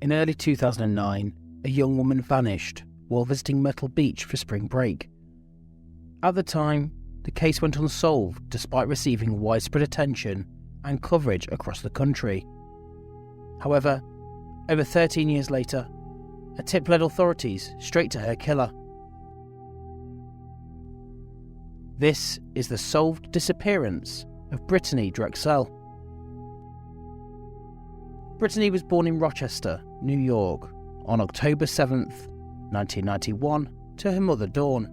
In early 2009, a young woman vanished while visiting Myrtle Beach for spring break. At the time, the case went unsolved despite receiving widespread attention and coverage across the country. However, over 13 years later, a tip led authorities straight to her killer. This is the solved disappearance of Brittanee Drexel. Brittanee was born in Rochester, New York, on October 7th, 1991, to her mother Dawn.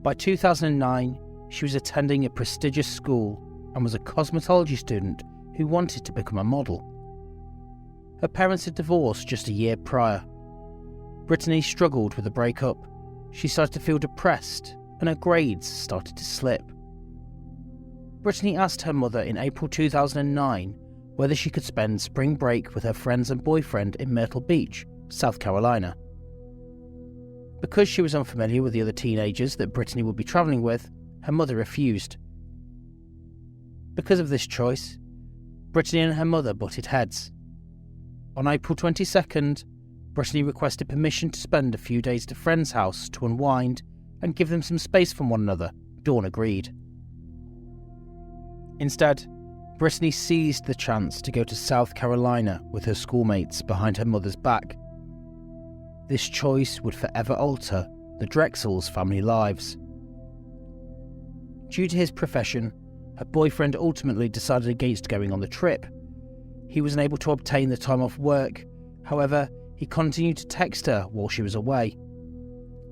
By 2009, she was attending a prestigious school and was a cosmetology student who wanted to become a model. Her parents had divorced just a year prior. Brittanee struggled with a breakup. She started to feel depressed and her grades started to slip. Brittanee asked her mother in April 2009 whether she could spend spring break with her friends and boyfriend in Myrtle Beach, South Carolina. Because she was unfamiliar with the other teenagers that Brittanee would be travelling with, her mother refused. Because of this choice, Brittanee and her mother butted heads. On April 22nd, Brittanee requested permission to spend a few days at a friend's house to unwind and give them some space from one another. Dawn agreed. Instead, Brittanee seized the chance to go to South Carolina with her schoolmates behind her mother's back. This choice would forever alter the Drexels' family lives. Due to his profession, her boyfriend ultimately decided against going on the trip. He was unable to obtain the time off work, however, he continued to text her while she was away.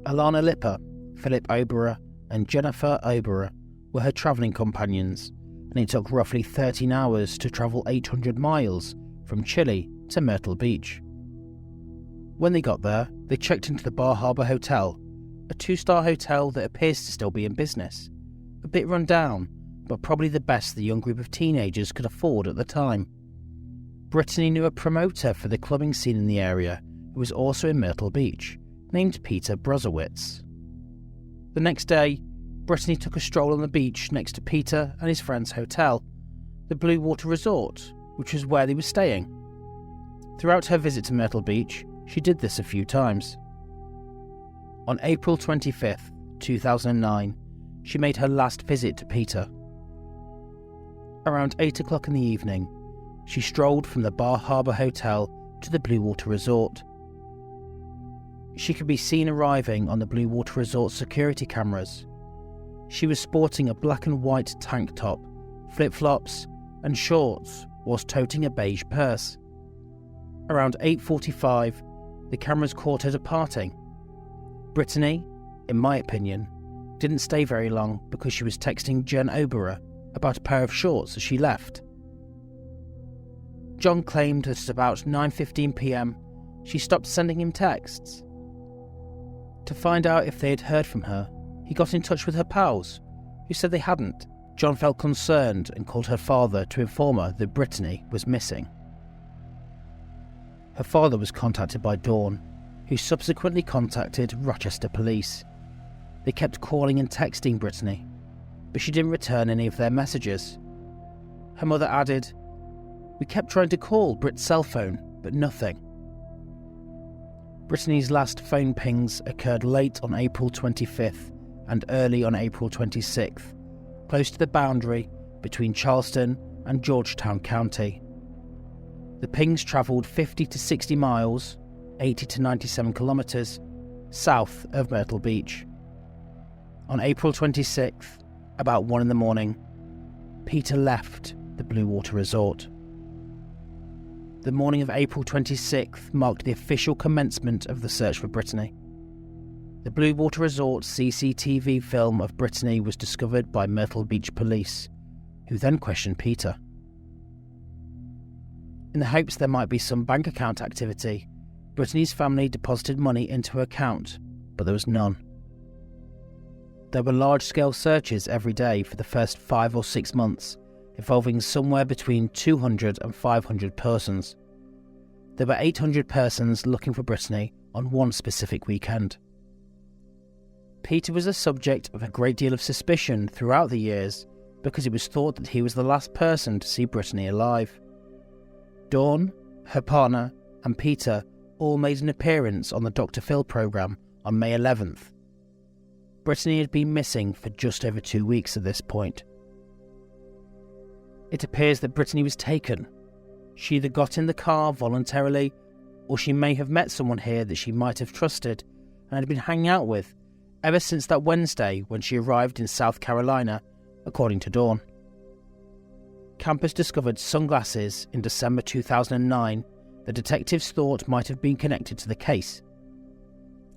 Alana Lipper, Philip Oberer, and Jennifer Oberer were her travelling companions, and it took roughly 13 hours to travel 800 miles from Chile to Myrtle Beach. When they got there, they checked into the Bar Harbor Hotel, a 2-star hotel that appears to still be in business. A bit run down, but probably the best the young group of teenagers could afford at the time. Brittanee knew a promoter for the clubbing scene in the area who was also in Myrtle Beach, named Peter Brozowitz. The next day, Brittanee took a stroll on the beach next to Peter and his friend's hotel, the Blue Water Resort, which was where they were staying. Throughout her visit to Myrtle Beach, she did this a few times. On April 25th, 2009, she made her last visit to Peter. Around 8 o'clock in the evening, she strolled from the Bar Harbor Hotel to the Blue Water Resort. She could be seen arriving on the Blue Water Resort security cameras. She was sporting a black and white tank top, flip-flops, and shorts whilst toting a beige purse. Around 8:45, the cameras caught her departing. Brittanee, in my opinion, didn't stay very long because she was texting Jen Oberer about a pair of shorts as she left. John claimed that at about 9:15 p.m, she stopped sending him texts. To find out if they had heard from her, he got in touch with her pals, who said they hadn't. John felt concerned and called her father to inform her that Brittanee was missing. Her father was contacted by Dawn, who subsequently contacted Rochester police. They kept calling and texting Brittanee, but she didn't return any of their messages. Her mother added, "We kept trying to call Brit's cell phone, but nothing." Brittanee's last phone pings occurred late on April 25th and early on April 26th, close to the boundary between Charleston and Georgetown County. The pings travelled 50 to 60 miles, 80 to 97 kilometres, south of Myrtle Beach. On April 26th, about 1 in the morning, Peter left the Blue Water Resort. The morning of April 26th marked the official commencement of the search for Brittanee. The Blue Water Resort CCTV film of Brittanee was discovered by Myrtle Beach police, who then questioned Peter. In the hopes there might be some bank account activity, Brittanee's family deposited money into her account, but there was none. There were large-scale searches every day for the first 5 or 6 months, involving somewhere between 200 and 500 persons. There were 800 persons looking for Brittanee on one specific weekend. Peter was the subject of a great deal of suspicion throughout the years because it was thought that he was the last person to see Brittanee alive. Dawn, her partner, and Peter all made an appearance on the Dr. Phil programme on May 11th. Brittanee had been missing for just over 2 weeks at this point. It appears that Brittanee was taken. She either got in the car voluntarily, or she may have met someone here that she might have trusted and had been hanging out with ever since that Wednesday when she arrived in South Carolina, according to Dawn. Campers discovered sunglasses in December 2009 that detectives thought might have been connected to the case.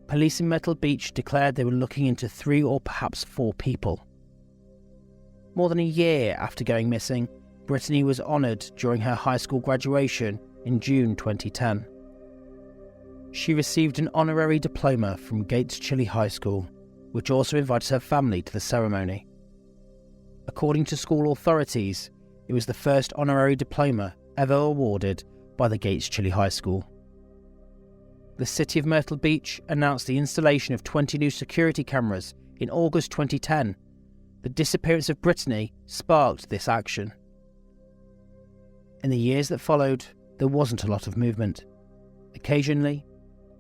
Police in Myrtle Beach declared they were looking into 3 or perhaps 4 people. More than a year after going missing, Brittanee was honoured during her high school graduation in June 2010. She received an honorary diploma from Gates Chili High School, which also invited her family to the ceremony. According to school authorities, it was the first honorary diploma ever awarded by the Gates Chili High School. The city of Myrtle Beach announced the installation of 20 new security cameras in August 2010. The disappearance of Brittanee sparked this action. In the years that followed, there wasn't a lot of movement. Occasionally,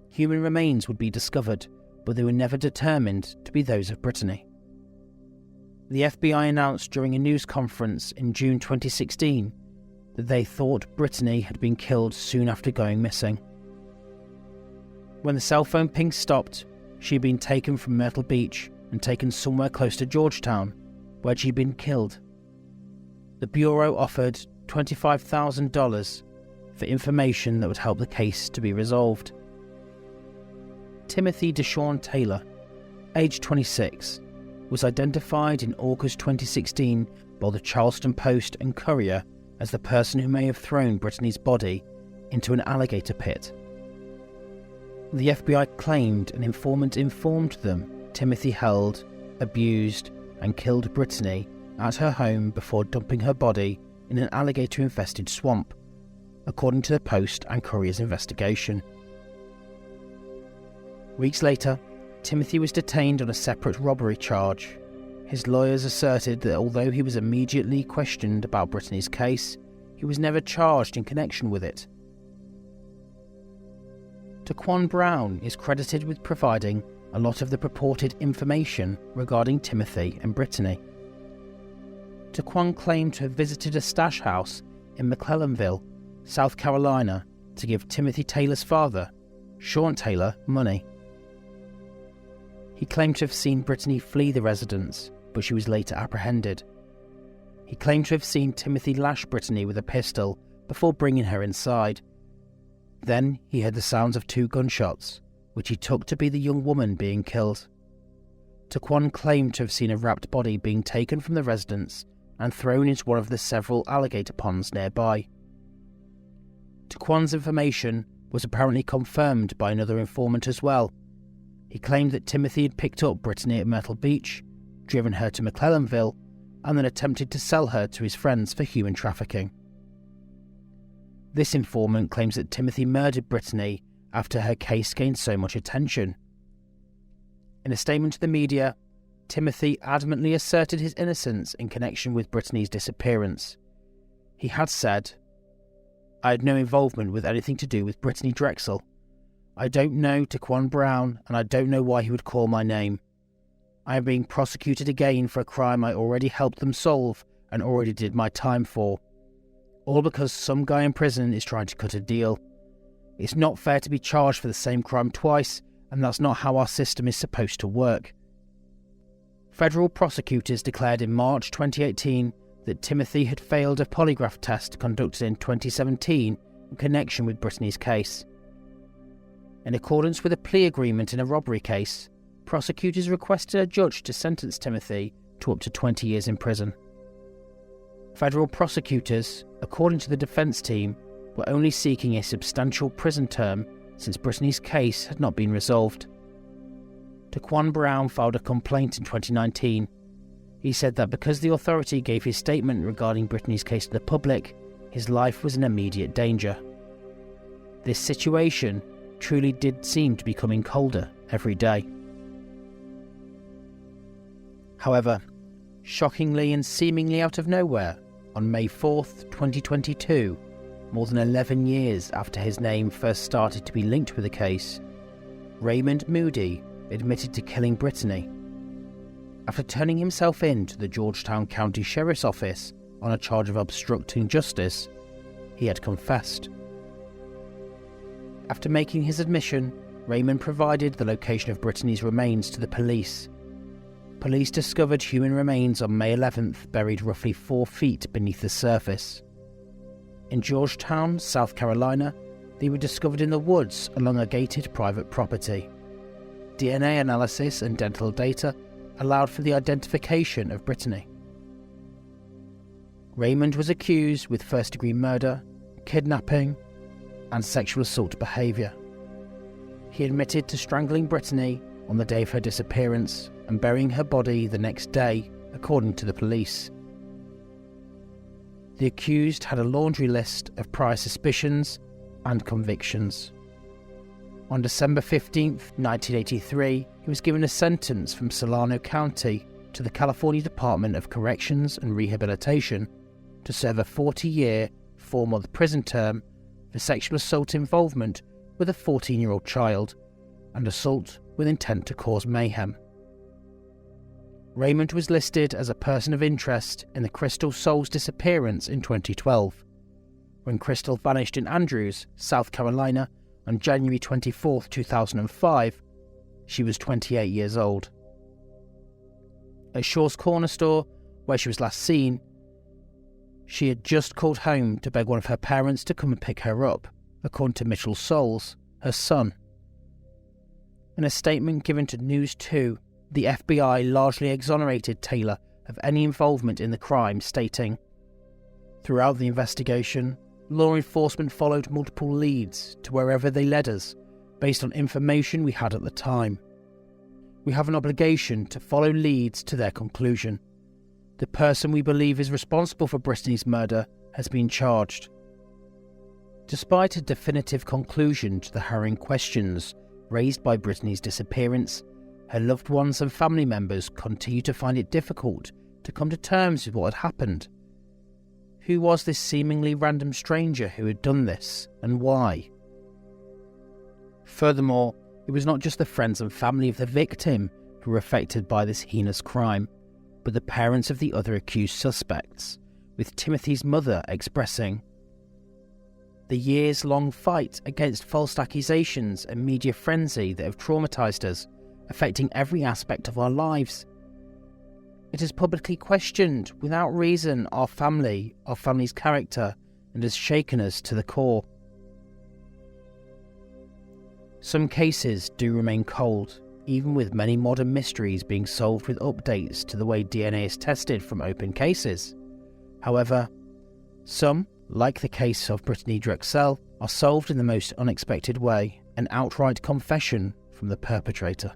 human remains would be discovered, but they were never determined to be those of Brittanee. The FBI announced during a news conference in June 2016 that they thought Brittanee had been killed soon after going missing. When the cell phone ping stopped, she had been taken from Myrtle Beach and taken somewhere close to Georgetown, where she'd been killed. The Bureau offered $25,000 for information that would help the case to be resolved. Timothy Deshawn Taylor, age 26, was identified in August 2016 by the Charleston Post and Courier as the person who may have thrown Brittanee's body into an alligator pit. The FBI claimed an informant informed them Timothy held, abused, and killed Brittanee at her home before dumping her body in an alligator-infested swamp, according to the Post and Courier's investigation. Weeks later, Timothy was detained on a separate robbery charge. His lawyers asserted that although he was immediately questioned about Brittanee's case, he was never charged in connection with it. Taquan Brown is credited with providing a lot of the purported information regarding Timothy and Brittanee. Taquan claimed to have visited a stash house in McClellanville, South Carolina, to give Timothy Taylor's father, Sean Taylor, money. He claimed to have seen Brittanee flee the residence, but she was later apprehended. He claimed to have seen Timothy lash Brittanee with a pistol before bringing her inside. Then he heard the sounds of 2 gunshots, which he took to be the young woman being killed. Taquan claimed to have seen a wrapped body being taken from the residence and thrown into one of the several alligator ponds nearby. Taquan's information was apparently confirmed by another informant as well. He claimed that Timothy had picked up Brittanee at Myrtle Beach, driven her to McClellanville, and then attempted to sell her to his friends for human trafficking. This informant claims that Timothy murdered Brittanee after her case gained so much attention. In a statement to the media, Timothy adamantly asserted his innocence in connection with Brittanee's disappearance. He had said, "I had no involvement with anything to do with Brittanee Drexel. I don't know Taquan Brown, and I don't know why he would call my name. I am being prosecuted again for a crime I already helped them solve and already did my time for. All because some guy in prison is trying to cut a deal. It's not fair to be charged for the same crime twice, and that's not how our system is supposed to work." Federal prosecutors declared in March 2018 that Timothy had failed a polygraph test conducted in 2017 in connection with Brittanee's case. In accordance with a plea agreement in a robbery case, prosecutors requested a judge to sentence Timothy to up to 20 years in prison. Federal prosecutors, according to the defense team, were only seeking a substantial prison term since Brittanee's case had not been resolved. Taquan Brown filed a complaint in 2019. He said that because the authority gave his statement regarding Brittanee's case to the public, his life was in immediate danger. This situation truly did seem to be becoming colder every day. However, shockingly and seemingly out of nowhere, on May 4th, 2022, more than 11 years after his name first started to be linked with the case, Raymond Moody admitted to killing Brittanee. After turning himself in to the Georgetown County Sheriff's Office on a charge of obstructing justice, he had confessed. After making his admission, Raymond provided the location of Brittanee's remains to the police. Police discovered human remains on May 11th buried roughly 4 feet beneath the surface. In Georgetown, South Carolina, they were discovered in the woods along a gated private property. DNA analysis and dental data allowed for the identification of Brittanee. Raymond was accused with first-degree murder, kidnapping, and sexual assault behaviour. He admitted to strangling Brittanee on the day of her disappearance and burying her body the next day, according to the police. The accused had a laundry list of prior suspicions and convictions. On December 15, 1983, he was given a sentence from Solano County to the California Department of Corrections and Rehabilitation to serve a 40-year, 4-month prison term for sexual assault involvement with a 14-year-old child and assault with intent to cause mayhem. Raymond was listed as a person of interest in the Crystal Souls disappearance in 2012, when Crystal vanished in Andrews, South Carolina, on January 24, 2005. She was 28 years old. At Shaw's Corner Store, where she was last seen, she had just called home to beg one of her parents to come and pick her up, according to Mitchell Souls, her son. In a statement given to News 2, the FBI largely exonerated Taylor of any involvement in the crime, stating, "Throughout the investigation, law enforcement followed multiple leads to wherever they led us, based on information we had at the time. We have an obligation to follow leads to their conclusion. The person we believe is responsible for Brittanee's murder has been charged." Despite a definitive conclusion to the harrowing questions raised by Brittanee's disappearance, her loved ones and family members continue to find it difficult to come to terms with what had happened. Who was this seemingly random stranger who had done this, and why? Furthermore, it was not just the friends and family of the victim who were affected by this heinous crime, but the parents of the other accused suspects, with Timothy's mother expressing, "The years-long fight against false accusations and media frenzy that have traumatised us, affecting every aspect of our lives. It has publicly questioned, without reason, our family's character, and has shaken us to the core." Some cases do remain cold, even with many modern mysteries being solved with updates to the way DNA is tested from open cases. However, some, like the case of Brittanee Drexel, are solved in the most unexpected way, an outright confession from the perpetrator.